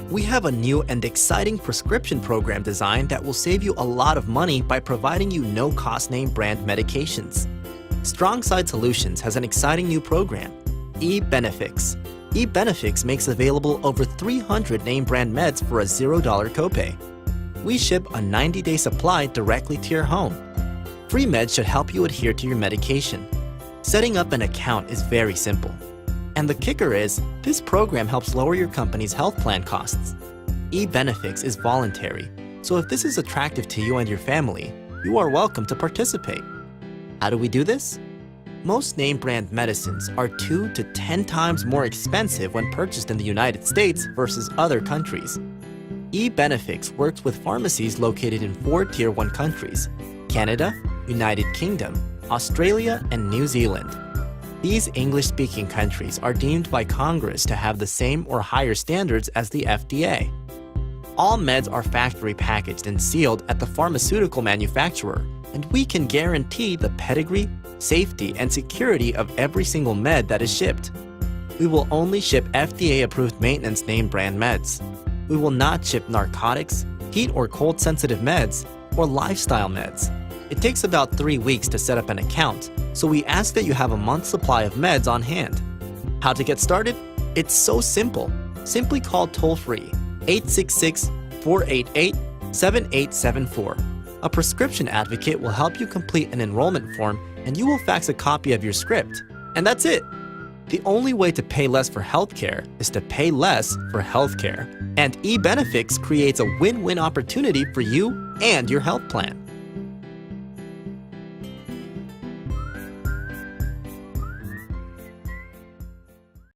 We have a new and exciting prescription program design that will save you a lot of money by providing you no-cost name brand medications. Strongside Solutions has an exciting new program, eBenefix. eBenefix makes available over 300 name brand meds for a $0 copay. We ship a 90-day supply directly to your home. Free meds should help you adhere to your medication. Setting up an account is very simple. And the kicker is, this program helps lower your company's health plan costs. eBenefix is voluntary, so if this is attractive to you and your family, you are welcome to participate. How do we do this? Most name brand medicines are 2 to 10 times more expensive when purchased in the United States versus other countries. eBenefix works with pharmacies located in 4 Tier 1 countries: Canada, United Kingdom, Australia, and New Zealand. These English-speaking countries are deemed by Congress to have the same or higher standards as the FDA. All meds are factory packaged and sealed at the pharmaceutical manufacturer, and we can guarantee the pedigree, safety, and security of every single med that is shipped. We will only ship FDA-approved maintenance name brand meds. We will not ship narcotics, heat or cold sensitive meds, or lifestyle meds. It takes about 3 weeks to set up an account, so we ask that you have a month's supply of meds on hand. How to get started? It's so simple. Simply call toll-free 866-488-7874. A prescription advocate will help you complete an enrollment form, and you will fax a copy of your script. And that's it. The only way to pay less for healthcare is to pay less for healthcare. And eBenefix creates a win-win opportunity for you and your health plan.